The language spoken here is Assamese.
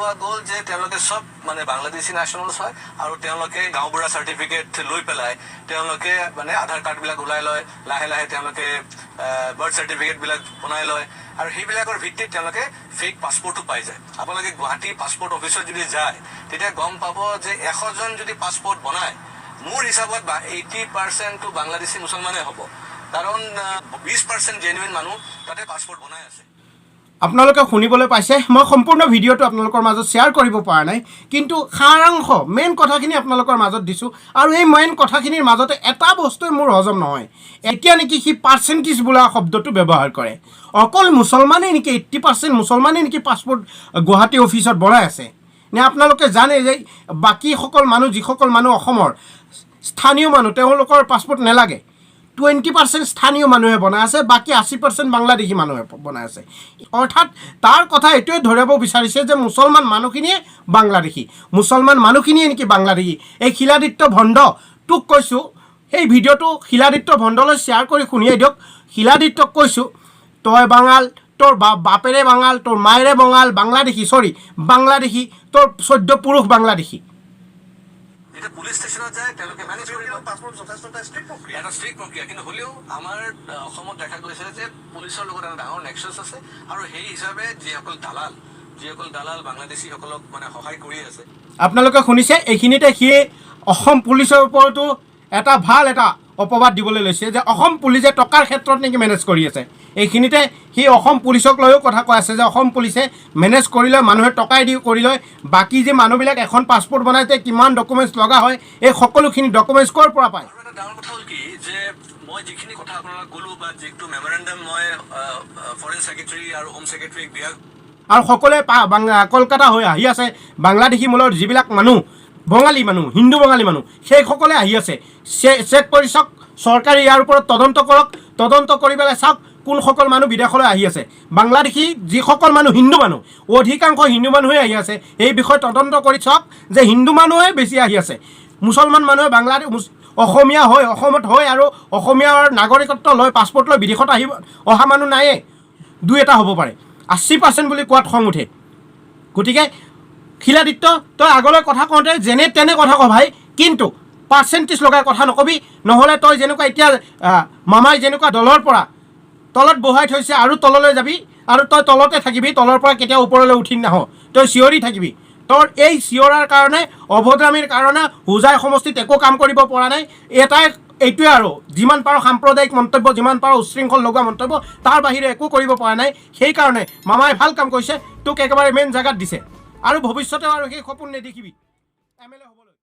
পোৱা গ'ল যে তেওঁলোকে সব মানে বাংলাদেশী নেশ্যনেলছ হয় আৰু তেওঁলোকে গাঁওবুঢ়া চাৰ্টিফিকেট লৈ পেলাই তেওঁলোকে মানে আধাৰ কাৰ্ডবিলাক ওলাই লয়, লাহে লাহে তেওঁলোকে বাৰ্থ চাৰ্টিফিকেটবিলাক বনাই লয় আৰু সেইবিলাকৰ ভিত্তিত তেওঁলোকে ফেক পাছপৰ্টো পাই যায়। আপোনালোকে গুৱাহাটী পাছপৰ্ট অফিচত যদি যায় তেতিয়া গম পাব যে 100 জন যদি পাছপৰ্ট বনায় মোৰ হিচাপত 80% বাংলাদেশী মুছলমানে হ'ব, কাৰণ 20% জেনুইন মানুহ তাতে পাছপৰ্ট বনাই আছে। আপোনালোকে শুনিবলৈ পাইছে, মই সম্পূৰ্ণ ভিডিঅ'টো আপোনালোকৰ মাজত শ্বেয়াৰ কৰিব পৰা নাই, কিন্তু সাৰাংশ মেইন কথাখিনি আপোনালোকৰ মাজত দিছোঁ। আৰু এই মেইন কথাখিনিৰ মাজতে এটা বস্তুৱে মোৰ হজম নহয়। এতিয়া নেকি সি পাৰ্চেণ্টেজ বোলা শব্দটো ব্যৱহাৰ কৰে। অকল মুছলমানেই নেকি 80% মুছলমানেই নেকি পাছপৰ্ট গুৱাহাটী অফিচত বনাই আছে? নে আপোনালোকে জানে যে বাকীসকল মানুহ যিসকল মানুহ অসমৰ স্থানীয় মানুহ তেওঁলোকৰ পাছপৰ্ট নালাগে, 20% স্থানীয় মানুহে বনাই আছে, বাকী 80% বাংলাদেশী মানুহে বনাই আছে। অৰ্থাৎ তাৰ কথা এইটোৱে ধৰিব বিচাৰিছে যে মুছলমান মানুহখিনিয়ে বাংলাদেশী, মুছলমান মানুহখিনিয়ে নেকি বাংলাদেশী। এই শিলাদিত্য ভণ্ড তোক কৈছোঁ, সেই ভিডিঅ'টো শিলাদিত্য ভণ্ডলৈ শ্বেয়াৰ কৰি শুনিয়াই দিয়ক। শিলাদিত্যক কৈছোঁ, তই বাঙাল, তোৰ বাপেৰে বাঙাল, তোৰ মায়েৰে বাংলাদেশী, তোৰ 14 পুৰুষ বাংলাদেশী। এটা পুলিশ স্টেশনত যায় তেওঁলোকে মেনেজ কৰিব পাছপৰ্ট যথেষ্ট এটা ষ্ট্ৰিক্ট প্ৰক্ৰিয়া, কিন্তু হ'লেও আমাৰ অসমত দেখা গৈছে যে পুলিচৰ লগত এটা ডাঙৰ নেক্সাছ আছে আৰু সেই হিচাপে যিসকল দালাল বাংলাদেশীসকলক মানে সহায় কৰি আছে। আপোনালোকে শুনিছে, এইখিনিতে সি অসম পুলিচৰ ওপৰতো এটা ভাল এটা অপবাদ দিবলৈ লৈছে যে অসম পুলিচে টকাৰ ক্ষেত্ৰত নেকি মেনেজ কৰি আছে। এইখিনিতে সি অসম পুলিচক লৈও কথা কৈ আছে যে অসম পুলিচে মেনেজ কৰি লয়, মানুহে টকাই দি কৰি লয়। বাকী যে মানুহবিলাক এখন পাছপৰ্ট বনাইতে কিমান ডকুমেণ্টছ লগা হয়, এই সকলোখিনি ডকুমেণ্টছ ক'ৰ পৰা পায়? এটা ডাঙৰ কথা হ'ল কি যে মই যিখিনি কথা আপোনালোক ক'লোঁ বা যিটো মেমৰেণ্ডাম মই ফৰেন ছেক্ৰেটাৰী আৰু হোম ছেক্ৰেটাৰীক দিয়া আৰু সকলোৱে কলকাতা হৈ আহি আছে, বাংলাদেশী মূলৰ যিবিলাক মানুহ বঙালী মানুহ, হিন্দু বঙালী মানুহ, সেইসকলে আহি আছে। চেক কৰি চাওক, চৰকাৰে ইয়াৰ ওপৰত তদন্ত কৰক, তদন্ত কৰি পেলাই চাওক কোনসকল মানুহ বিদেশলৈ আহি আছে। বাংলাদেশী যিসকল মানুহ হিন্দু মানুহ, অধিকাংশ হিন্দু মানুহে আহি আছে। এই বিষয়ে তদন্ত কৰি চাওক যে হিন্দু মানুহে বেছি আহি আছে। মুছলমান মানুহে অসমীয়া হৈ অসমত হৈ আৰু অসমীয়াৰ নাগৰিকত্ব লৈ পাছপৰ্ট লৈ বিদেশত অহা মানুহ নায়ে, 2-এটা হ'ব পাৰে। 80% বুলি কোৱাত খং উঠে। গতিকে শিলাদিত্য, তই আগলৈ কথা কওঁতে যেনে তেনে কথা ক ভাই, কিন্তু পাৰ্চেণ্টেজ লগাই কথা নকবি, নহ'লে তই যেনেকুৱা এতিয়া মামাই যেনেকুৱা দলৰ পৰা তলত বহাই থৈছে আৰু তললৈ যাবি আৰু তই তলতে থাকিবি, তলৰ পৰা কেতিয়াও ওপৰলৈ উঠি নাহ, তই চিঞৰি থাকিবি। তোৰ এই চিঞৰাৰ কাৰণে, অভদ্ৰামীৰ কাৰণে হোজাই সমষ্টিত একো কাম কৰিব পৰা নাই। এইটোৱে আৰু যিমান পাৰোঁ সাম্প্ৰদায়িক মন্তব্য, যিমান পাৰোঁ উচ্ছৃংখল লগোৱা মন্তব্য, তাৰ বাহিৰে একো কৰিব পৰা নাই। সেইকাৰণে মামাই ভাল কাম কৰিছে, তোক একেবাৰে মেইন জেগাত দিছে আৰু ভৱিষ্যতেও আৰু সেই সপোন নেদেখিবি MLA হ'বলৈ।